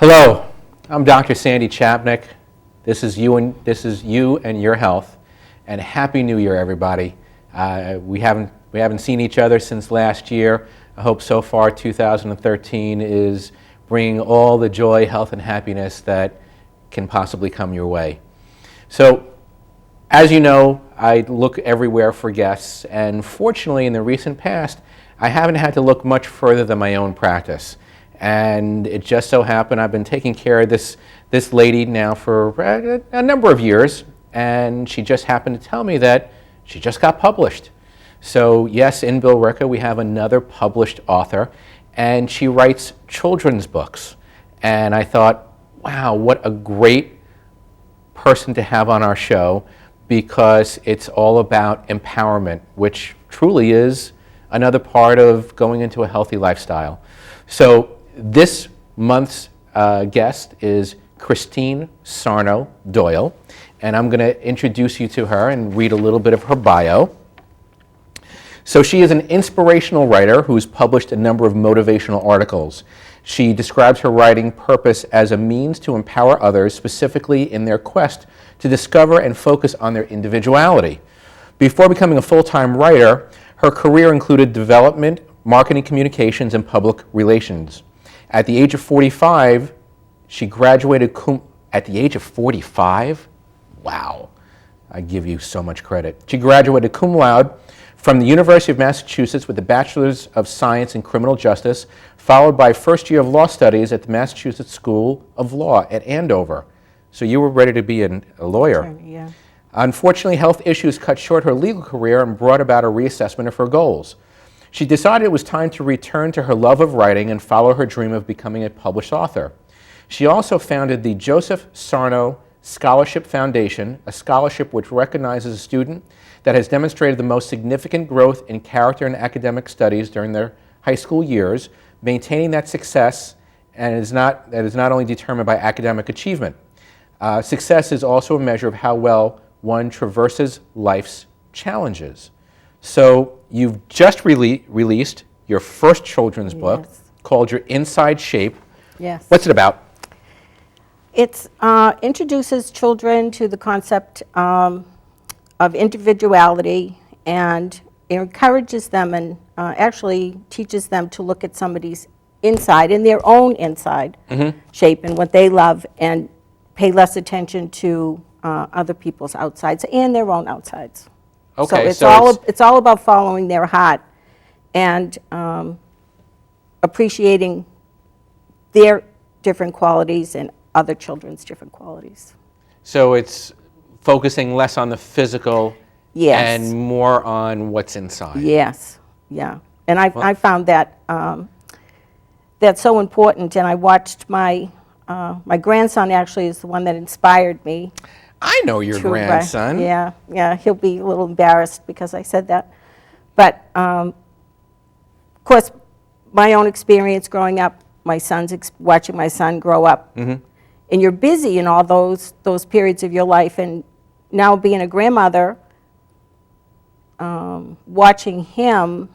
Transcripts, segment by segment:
Hello, I'm Dr. Sandy Chapnick. This is you and your health, and Happy New Year, everybody. We haven't seen each other since last year. I hope so far 2013 is bringing all the joy, health, and happiness that can possibly come your way. So, as you know, I look everywhere for guests, and fortunately, in the recent past, I haven't had to look much further than my own practice. And it just so happened I've been taking care of this lady now for a number of years, and she just happened to tell me that she just got published. So yes, in Billerica we have another published author, and she writes children's books. And I thought, wow, what a great person to have on our show, because it's all about empowerment, which truly is another part of going into a healthy lifestyle. So this month's guest is Christine Sarno-Doyle, and I'm going to introduce you to her and read a little bit of her bio. So she is an inspirational writer who's published a number of motivational articles. She describes her writing purpose as a means to empower others, specifically in their quest to discover and focus on their individuality. Before becoming a full-time writer, her career included development, marketing communications, and public relations. At the age of 45, she graduated at the age of 45? Wow, I give you so much credit. She graduated cum laude from the University of Massachusetts with a Bachelor's of Science in Criminal Justice, followed by first year of law studies at the Massachusetts School of Law at Andover. So you were ready to be a lawyer. Attorney, yeah. Unfortunately, health issues cut short her legal career and brought about a reassessment of her goals. She decided it was time to return to her love of writing and follow her dream of becoming a published author. She also founded the Joseph Sarno Scholarship Foundation, a scholarship which recognizes a student that has demonstrated the most significant growth in character and academic studies during their high school years, maintaining that success, and that is not only determined by academic achievement. Success is also a measure of how well one traverses life's challenges. So you've just released your first children's book called Your Inside Shape. Yes. What's it about? It introduces children to the concept of individuality, and it encourages them and actually teaches them to look at somebody's inside, in their own inside shape and what they love, and pay less attention to other people's outsides and their own outsides. Okay, so it's all about following their heart and appreciating their different qualities and other children's different qualities. So it's focusing less on the physical Yes. and more on what's inside. Yes, yeah. And I found that that's so important, and I watched my grandson actually is the one that inspired me. I know your grandson. Yeah, he'll be a little embarrassed because I said that. But, of course, my own experience growing up, watching my son grow up, and you're busy in all those periods of your life, and now being a grandmother, watching him,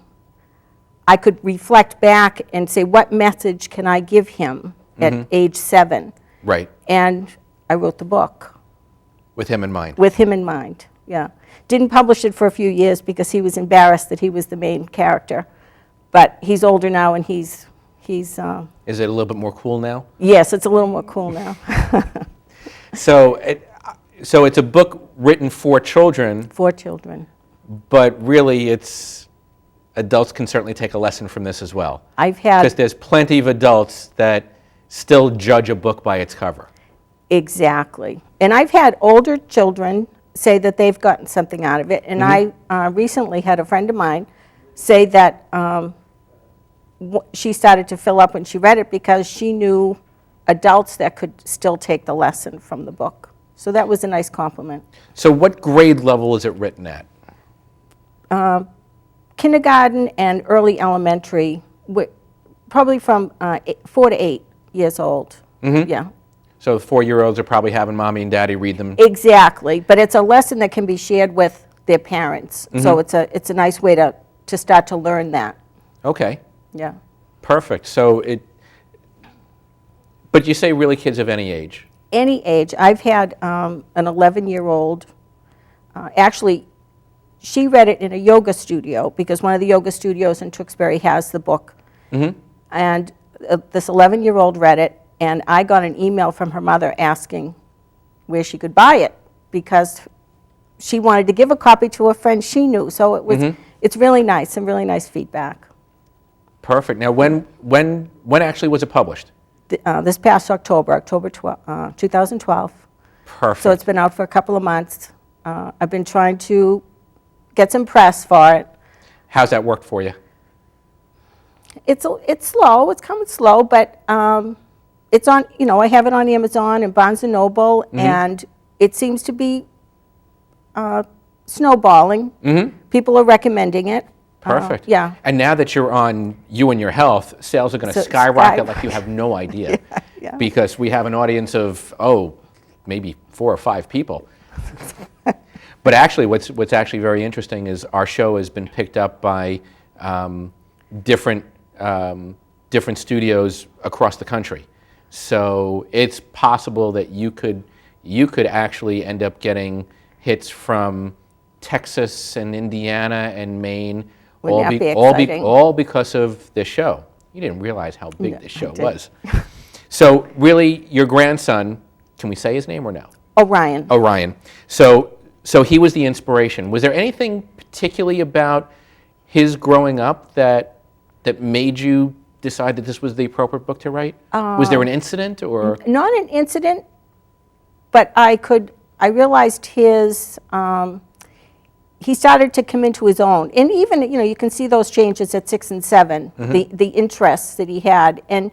I could reflect back and say, what message can I give him at age 7? Right. And I wrote the book. With him in mind. With him in mind, yeah. Didn't publish it for a few years because he was embarrassed that he was the main character. But he's older now, and he's. Is it a little bit more cool now? Yes, it's a little more cool now. So it's a book written for children. For children. But really, adults can certainly take a lesson from this as well. Because there's plenty of adults that still judge a book by its cover. Exactly. And I've had older children say that they've gotten something out of it. And I recently had a friend of mine say that she started to fill up when she read it because she knew adults that could still take the lesson from the book. So that was a nice compliment. So what grade level is it written at? Kindergarten and early elementary, probably from 4 to 8 years old. Yeah. So 4-year-olds are probably having mommy and daddy read them. Exactly, but it's a lesson that can be shared with their parents. So it's a nice way to start to learn that. Okay. Yeah. Perfect. So But you say really kids of any age? Any age. I've had an 11-year-old, actually, she read it in a yoga studio because one of the yoga studios in Tewksbury has the book. And this 11-year-old read it, and I got an email from her mother asking where she could buy it because she wanted to give a copy to a friend she knew. So it was, it's really nice, some really nice feedback. Perfect. Now, when actually was it published? This past October 2012. Perfect. So it's been out for a couple of months. I've been trying to get some press for it. How's that worked for you? It's slow. It's coming slow, but it's on. You know, I have it on Amazon and Barnes and Noble, and it seems to be snowballing. People are recommending it. Perfect. Yeah. And now that you're on You and Your Health, sales are going to skyrocket like you have no idea. Yeah. Because we have an audience of, maybe 4 or 5 people. But actually, what's actually very interesting is our show has been picked up by different studios across the country. So it's possible that you could actually end up getting hits from Texas and Indiana and Maine, all because of this show. You didn't realize how big this show was. So really, your grandson, can we say his name or no? Orion. Orion. So he was the inspiration. Was there anything particularly about his growing up that made you decide that this was the appropriate book to write? Was there an incident or? Not an incident, but I realized his, he started to come into his own. And even, you can see those changes at 6 and 7, the interests that he had. And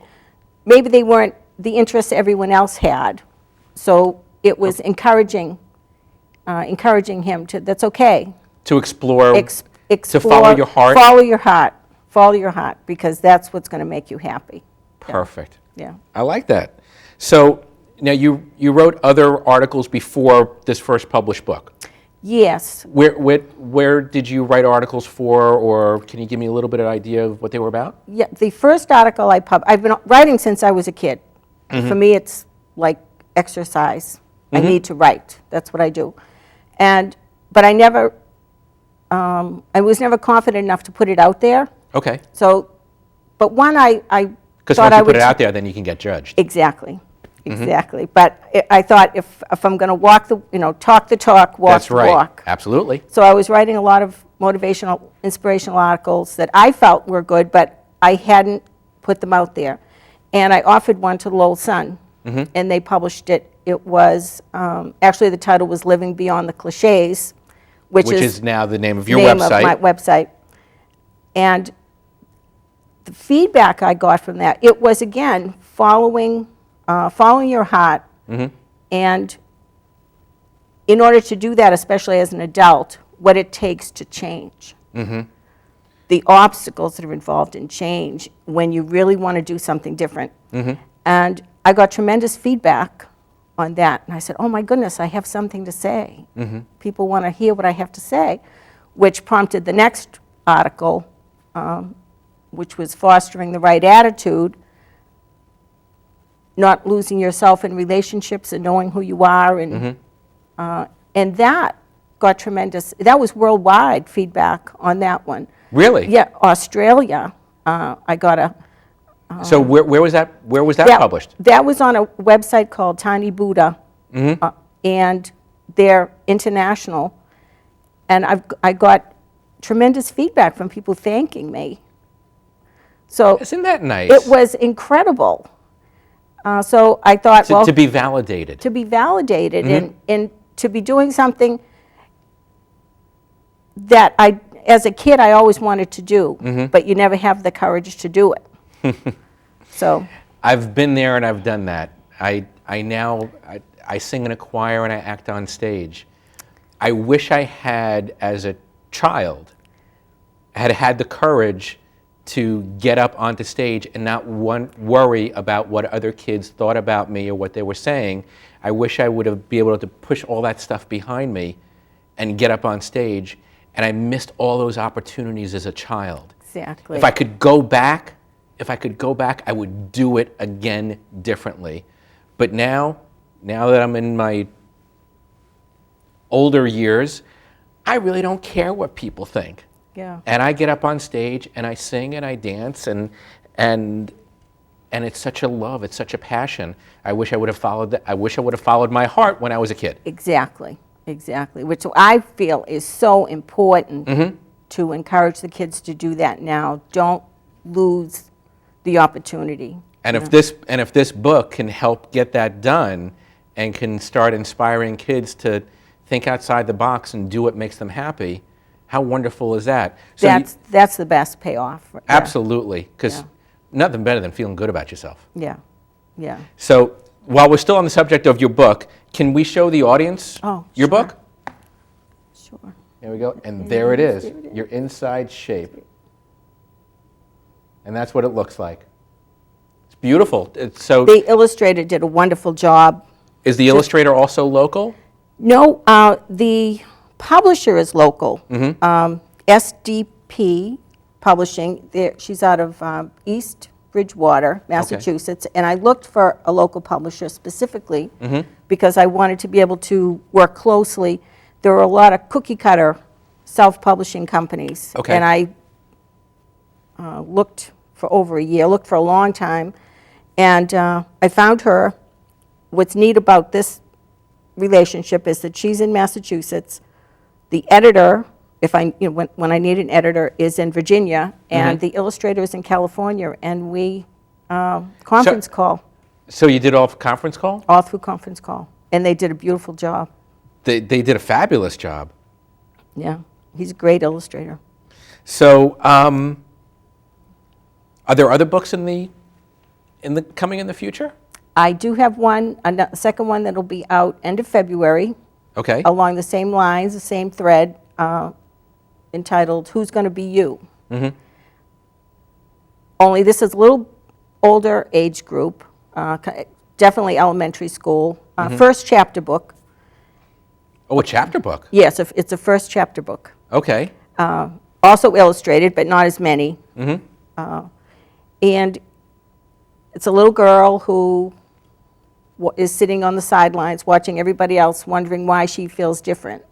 maybe they weren't the interests everyone else had. So it was encouraging him to, that's okay. To explore, explore, to follow your heart? Follow your heart, because that's what's going to make you happy. Perfect. Yeah. I like that. So now you wrote other articles before this first published book. Yes. Where did you write articles for, or can you give me a little bit of idea of what they were about? Yeah, the first article I've been writing since I was a kid. For me, it's like exercise. I need to write. That's what I do. But I was never confident enough to put it out there. Okay. So, but one I because once you put it out there, then you can get judged. Exactly. Exactly. But I thought if I'm going to talk the talk, walk That's the right. walk. Absolutely. So I was writing a lot of motivational, inspirational articles that I felt were good, but I hadn't put them out there. And I offered one to the Lowell Sun, and they published it. It was, actually the title was Living Beyond the Cliches, which is now the name of your website. Name of my website. And the feedback I got from that, it was, again, following your heart. And in order to do that, especially as an adult, what it takes to change. The obstacles that are involved in change when you really want to do something different. And I got tremendous feedback on that. And I said, oh my goodness, I have something to say. People want to hear what I have to say, which prompted the next article, which was Fostering the Right Attitude, not losing yourself in relationships and knowing who you are. And that got tremendous, that was worldwide feedback on that one. Really? Yeah, Australia. I got a. So where was that published? That was on a website called Tiny Buddha, and they're international. And I got tremendous feedback from people thanking me. So isn't that nice? It was incredible. So I thought, to be validated. To be validated, and to be doing something that as a kid, I always wanted to do, but you never have the courage to do it. So I've been there and I've done that. I sing in a choir and I act on stage. I wish I had, as a child, had the courage to get up onto stage and not worry about what other kids thought about me or what they were saying. I wish I would have been able to push all that stuff behind me and get up on stage. And I missed all those opportunities as a child. Exactly. If I could go back, if I could go back, I would do it again differently. But now that I'm in my older years, I really don't care what people think. Yeah. And I get up on stage and I sing and I dance and it's such a love, it's such a passion. I wish I would have followed that. I wish I would have followed my heart when I was a kid. Exactly. Which I feel is so important to encourage the kids to do that now. Don't lose the opportunity. And if this book can help get that done and can start inspiring kids to think outside the box and do what makes them happy, how wonderful is that? So that's the best payoff. Yeah. Absolutely, because nothing better than feeling good about yourself. Yeah. Yeah. So while we're still on the subject of your book, can we show the audience your book? Sure. There we go. And there it is, your inside shape. And that's what it looks like. It's beautiful. The illustrator did a wonderful job. Is the illustrator also local? No, the publisher is local. SDP Publishing. She's out of East Bridgewater, Massachusetts, and I looked for a local publisher specifically because I wanted to be able to work closely. There are a lot of cookie-cutter self-publishing companies, and I looked for over a year, looked for a long time, and I found her. What's neat about this relationship is that she's in Massachusetts. The editor, when I need an editor, is in Virginia, and the illustrator is in California, and we conference call. So you did all conference call? All through conference call, and they did a beautiful job. They did a fabulous job. Yeah, he's a great illustrator. So, are there other books coming in the future? I do have a second one that'll be out end of February. Okay. Along the same lines, the same thread, entitled "Who's Going to Be You?" Only this is a little older age group, definitely elementary school. First chapter book. Oh, a chapter book? Yes, it's a first chapter book. Okay. Also illustrated, but not as many. And it's a little girl who is sitting on the sidelines watching everybody else, wondering why she feels different.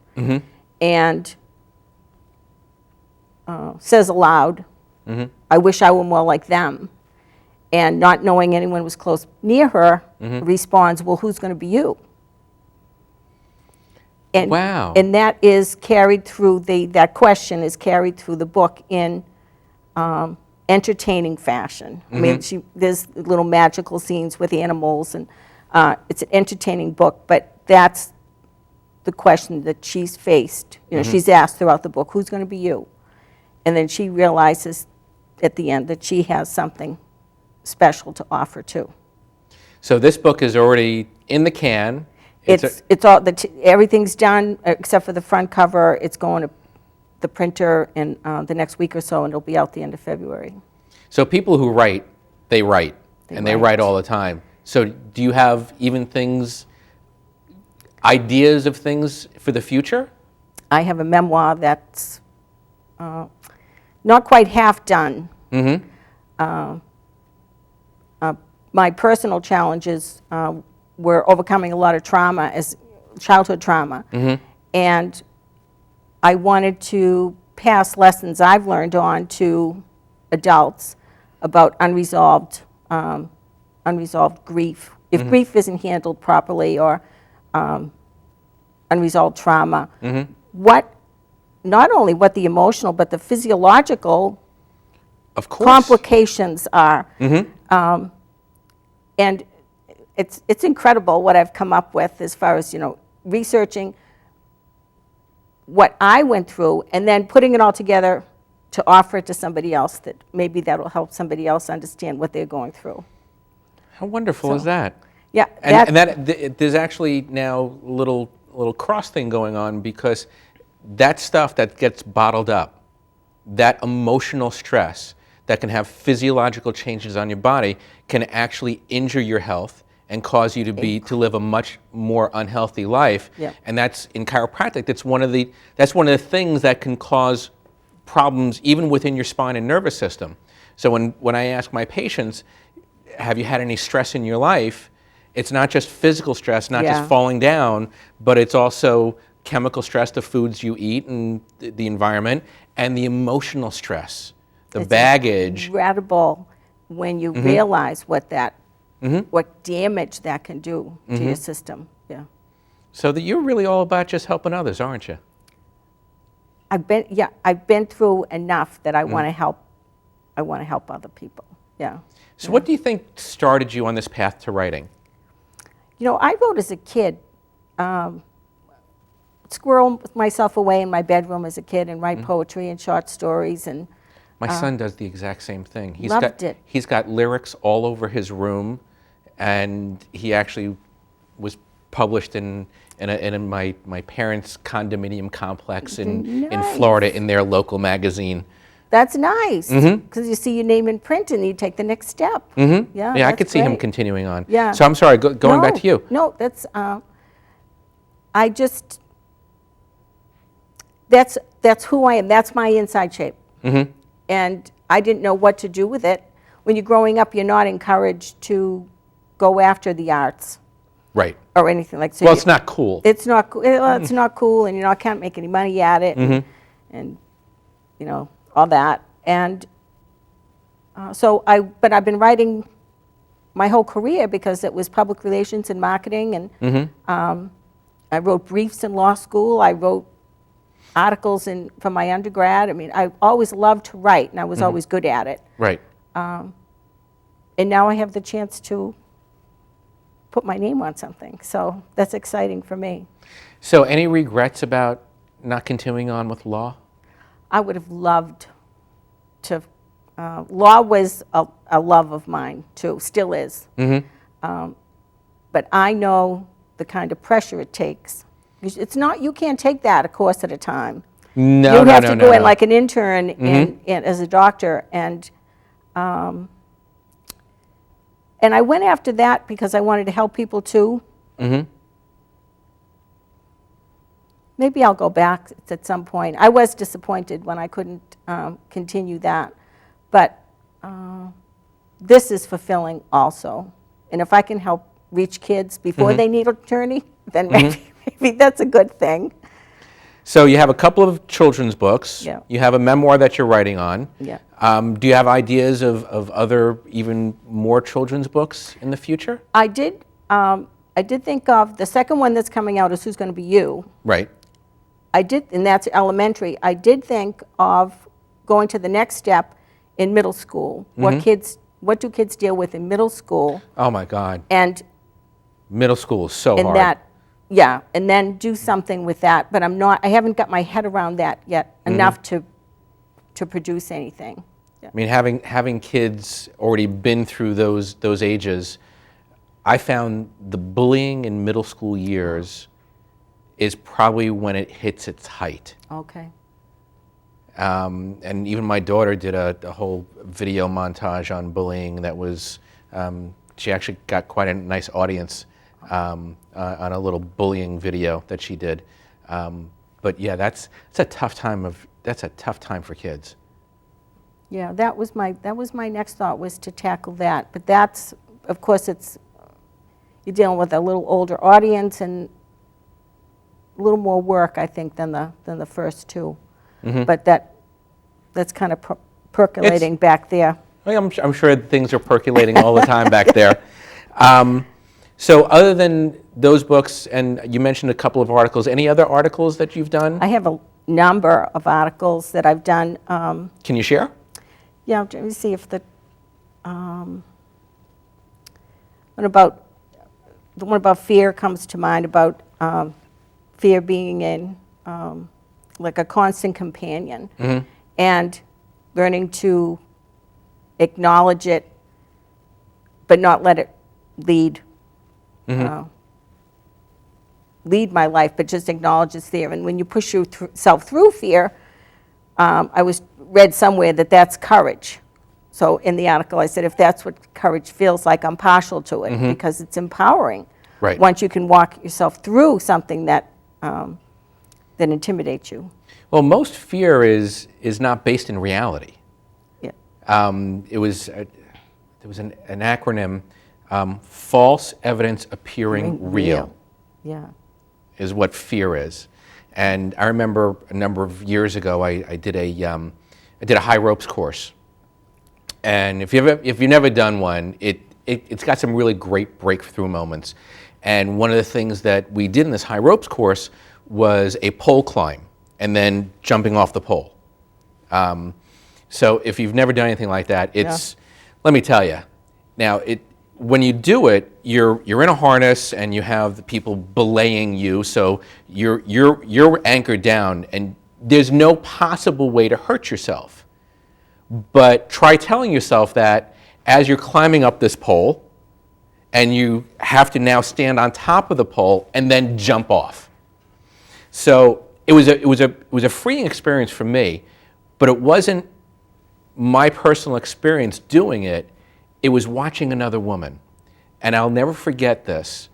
And says aloud, I wish I were more like them. And not knowing anyone was close near her, responds, well, who's going to be you? And, wow. And that is carried through, that question is carried through the book in entertaining fashion. I mean, there's little magical scenes with animals, and it's an entertaining book, but that's the question that she's faced. She's asked throughout the book, who's going to be you? And then she realizes at the end that she has something special to offer too. So this book is already in the can. It's all everything's done except for the front cover. It's going to the printer in the next week or so, and it'll be out the end of February. So people who write, they write all the time. So do you have even ideas of things for the future? I have a memoir that's not quite half done. My personal challenges were overcoming a lot of trauma, as childhood trauma, and I wanted to pass lessons I've learned on to adults about unresolved grief. If grief isn't handled properly, or unresolved trauma, not only what the emotional but the physiological complications are. And it's incredible what I've come up with as far as researching what I went through and then putting it all together to offer it to somebody else, that maybe that'll help somebody else understand what they're going through. How wonderful is that? Yeah. And there's actually now a little cross thing going on, because that stuff that gets bottled up, that emotional stress that can have physiological changes on your body, can actually injure your health and cause you to live a much more unhealthy life. Yep. And that's in chiropractic. That's one of the things that can cause problems even within your spine and nervous system. So when I ask my patients, have you had any stress in your life? It's not just physical stress, not just falling down, but it's also chemical stress, the foods you eat and the environment, and the emotional stress, the baggage. Incredible when you realize what that, what damage that can do to your system. Yeah. So that you're really all about just helping others, aren't you? I've been through enough that I want to help. I want to help other people. Yeah. So what do you think started you on this path to writing? You know, I wrote as a kid. Squirrel myself away in my bedroom as a kid and write poetry and short stories. And my son does the exact same thing. He's got lyrics all over his room, and he actually was published in my parents' condominium complex in Florida in their local magazine. That's nice, because you see your name in print and you take the next step. Yeah, I could see him continuing on. Yeah. So I'm sorry, going back to you. No, that's, I just, that's who I am. That's my inside shape. And I didn't know what to do with it. When you're growing up, you're not encouraged to go after the arts. Right. Or anything like that. Well, it's not cool. It's not, it's not cool, and you can't make any money at it, and you know, all that. And but I've been writing my whole career because it was public relations and marketing, and I wrote briefs in law school. I wrote articles from my undergrad. I mean, I always loved to write, and I was always good at it. Right. And now I have the chance to put my name on something, so that's exciting for me. So any regrets about not continuing on with law? I would have loved to. Law was a love of mine too, still is. But I know the kind of pressure it takes. It's not, you can't take that a course at a time. No, you have to go in like an intern as a doctor, and I went after that because I wanted to help people too. Maybe I'll go back at some point. I was disappointed when I couldn't continue that, but this is fulfilling also. And if I can help reach kids before they need an attorney, then maybe that's a good thing. So you have a couple of children's books. Yeah. You have a memoir that you're writing on. Yeah. Do you have ideas of other, even more children's books in the future? I did think of the second one that's coming out is Who's Going to Be You. Right. I did, and that's elementary. I did think of going to the next step in middle school. What do kids deal with in middle school? Oh my God. And middle school is so hard. That, yeah, and then do something with that. But I haven't got my head around that yet enough to produce anything. Yeah. I mean, having kids already been through those ages, I found the bullying in middle school years is probably when it hits its height. Okay. And even my daughter did a whole video montage on bullying that was, she actually got quite a nice audience on a little bullying video that she did. But yeah, that's a tough time for kids. Yeah, that was my next thought, was to tackle that. But that's, of course, you're dealing with a little older audience and a little more work, I think, than the first two. But that's kind of percolating back there. I'm sure things are percolating all the time back there. So other than those books, and you mentioned a couple of articles, any other articles that you've done? I have a number of articles that I've done. Can you share? Yeah, let me see if the one about fear comes to mind, about fear being in like a constant companion, and learning to acknowledge it, but not let it lead my life, but just acknowledge it's there. And when you push yourself through fear, I read somewhere that that's courage. So in the article I said, if that's what courage feels like, I'm partial to it, because it's empowering. Right. Once you can walk yourself through something that intimidates you. Well, most fear is not based in reality. Yeah. It was there was an acronym, false evidence appearing real. Yeah. Is what fear is. And I remember a number of years ago, I did a high ropes course. And if you've never done one, it's got some really great breakthrough moments. And one of the things that we did in this high ropes course was a pole climb and then jumping off the pole. So if you've never done anything like that, let me tell you. Now, when you do it, you're in a harness and you have the people belaying you, so you're anchored down, and there's no possible way to hurt yourself. But try telling yourself that as you're climbing up this pole, and you have to now stand on top of the pole and then jump off. So it was a freeing experience for me, but it wasn't my personal experience doing it. It was watching another woman. And I'll never forget this.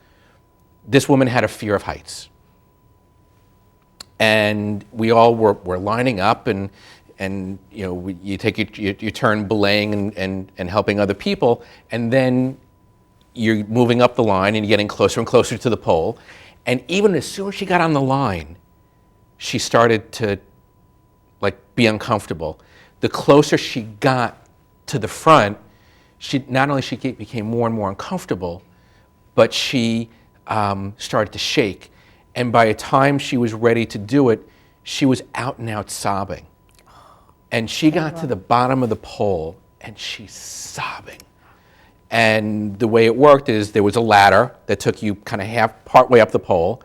This woman had a fear of heights. And we all were lining up, and you take your turn belaying and helping other people, and then you're moving up the line and you're getting closer and closer to the pole. And even as soon as she got on the line, she started to be uncomfortable. The closer she got to the front, not only became more and more uncomfortable, but she started to shake. And by the time she was ready to do it, she was out and out sobbing. And she got to the bottom of the pole and she's sobbing. And the way it worked is there was a ladder that took you kind of part way up the pole.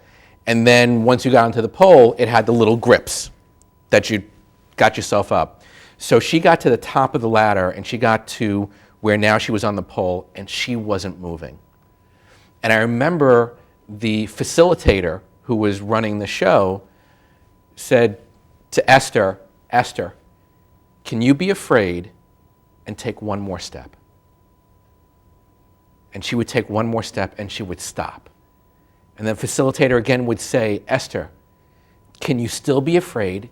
And then once you got onto the pole, it had the little grips that you got yourself up. So she got to the top of the ladder and she got to where now she was on the pole and she wasn't moving. And I remember the facilitator who was running the show said to Esther, "Esther, can you be afraid and take one more step?" And she would take one more step and she would stop. And then the facilitator again would say, "Esther, can you still be afraid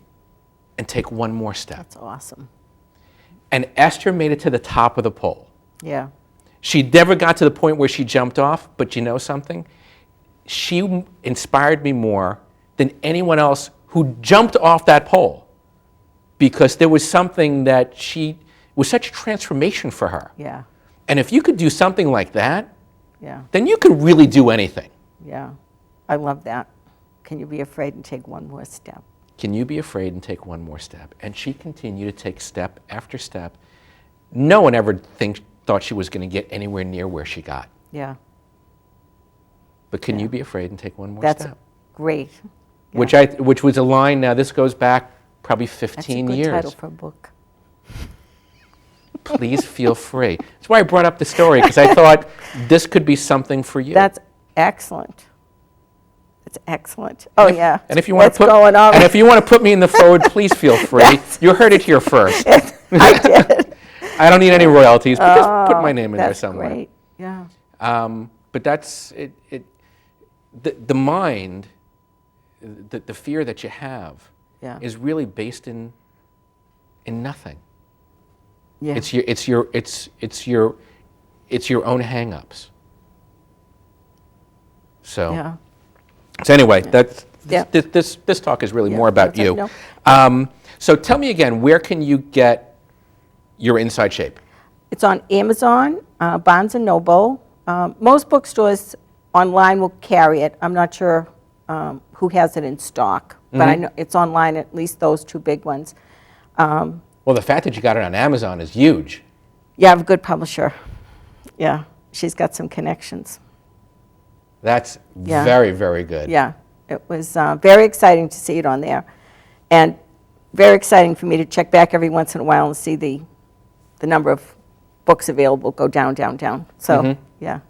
and take one more step?" That's awesome. And Esther made it to the top of the pole. Yeah. She never got to the point where she jumped off, but you know something? She inspired me more than anyone else who jumped off that pole, because there was something that was such a transformation for her. Yeah. And if you could do something like that, Yeah. then you could really do anything. Yeah. I love that. Can you be afraid and take one more step? Can you be afraid and take one more step? And she continued to take step after step. No one ever thought she was going to get anywhere near where she got. Yeah. But can you be afraid and take one more That's step? great. Yeah. Which was a line, now this goes back probably 15 That's a years. good title for a book. Please feel free. That's why I brought up the story, because I thought this could be something for you. That's excellent. That's excellent. Oh, yeah. And if you want What's going on? and if you want to put me in the forward, please feel free. You heard it here first. I did. I don't need any royalties, but just put my name in there That's somewhere. great. Yeah. But that's it. The mind, the fear that you have, Yeah. is really based in nothing. Yeah. It's your own hang-ups. So. Yeah. So anyway, Yeah. this talk is really Yeah, more about that's it. you. No. So tell me again, where can you get your Inside Shape? It's on Amazon, Barnes & Noble. Most bookstores online will carry it. I'm not sure who has it in stock, but I know it's online, at least those two big ones. Well, the fact that you got it on Amazon is huge. Yeah, I have a good publisher. Yeah, she's got some connections. That's Yeah. very, very good. Yeah, it was very exciting to see it on there, and very exciting for me to check back every once in a while and see the number of books available go down, down, down. So, yeah.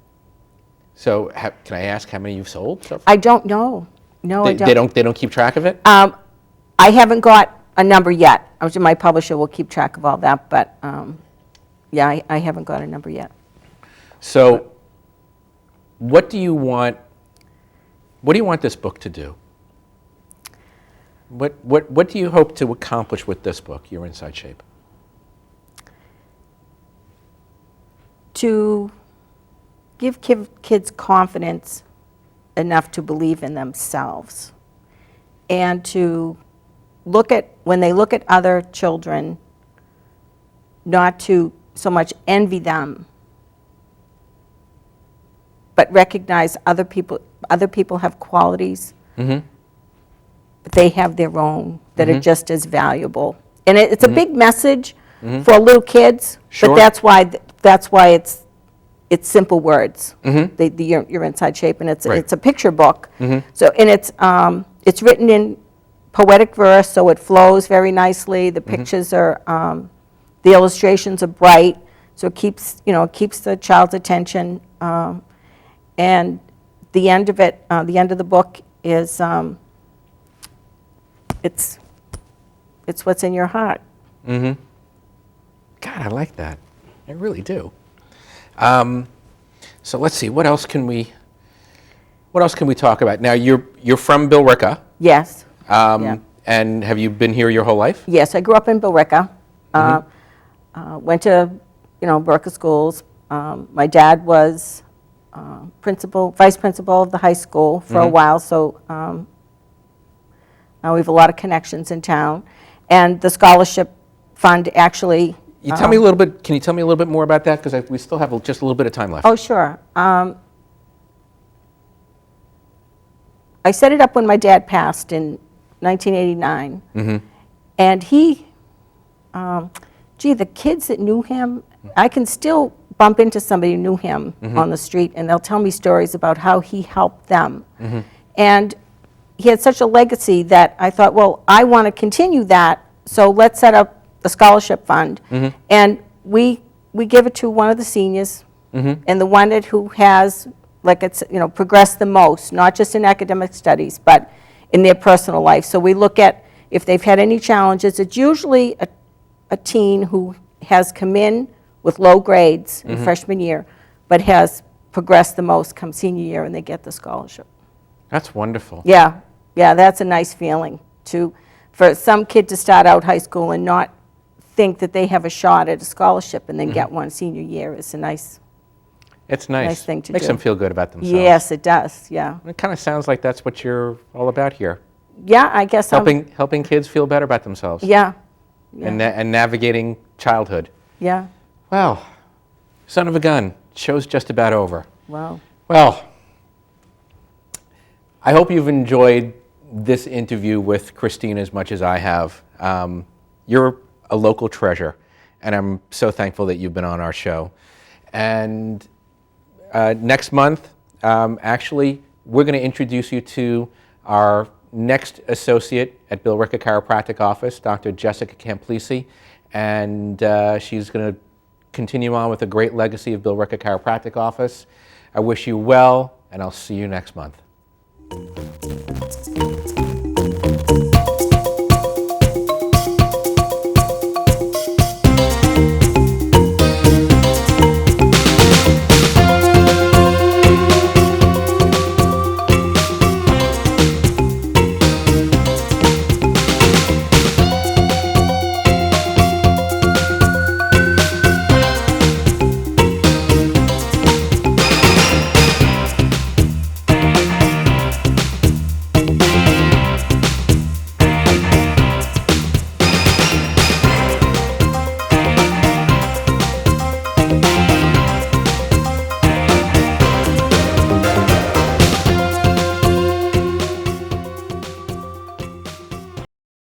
So can I ask how many you've sold? So far? I don't know. No, I don't. They don't keep track of it? I haven't got a number yet. My publisher will keep track of all that, but yeah, I haven't got a number yet. So what do you want this book to do? What do you hope to accomplish with this book, Your Inside Shape? to give kids confidence enough to believe in themselves, and to look at, when they look at other children, not to so much envy them, but recognize other people have qualities, but they have their own that are just as valuable. And it's a big message for little kids, Sure. but that's why it's simple words. Your Inside Shape, and it's Right. it's a picture book. So, and it's written in poetic verse, so it flows very nicely. The pictures are the illustrations are bright, so it keeps the child's attention. And the end of it, the end of the book is it's what's in your heart. God, I like that. I really do. So let's see. What else can we talk about? Now you're from Billerica. Yes. Yeah. And have you been here your whole life? Yes, I grew up in Billerica. Went to Billerica schools. My dad was vice principal of the high school for a while, so we have a lot of connections in town. And the scholarship fund actually. Can you tell me a little bit more about that? Because we still have just a little bit of time left. Oh, sure. I set it up when my dad passed in 1989. And the kids that knew him, I can still bump into somebody who knew him on the street, and they'll tell me stories about how he helped them. And he had such a legacy that I thought, well, I want to continue that, so let's set up the scholarship fund. And we give it to one of the seniors, and the one who has, progressed the most, not just in academic studies, but in their personal life. So we look at if they've had any challenges. It's usually a teen who has come in with low grades in freshman year, but has progressed the most come senior year, and they get the scholarship. That's wonderful. Yeah, that's a nice feeling for some kid to start out high school and not think that they have a shot at a scholarship and then get one senior year. Is a nice. It's nice thing to Makes do. them feel good about themselves. Yes, it does. Yeah. It kind of sounds like that's what you're all about here. Yeah, I guess Helping kids feel better about themselves. Yeah. And navigating childhood. Yeah. Well, son of a gun, show's just about over. Wow. Well, I hope you've enjoyed this interview with Christine as much as I have. You're a local treasure, and I'm so thankful that you've been on our show. And next month, actually, we're going to introduce you to our next associate at Billerica Chiropractic Office, Dr. Jessica Camplisi, and she's going to continue on with a great legacy of Billerica Chiropractic Office. I wish you well, and I'll see you next month.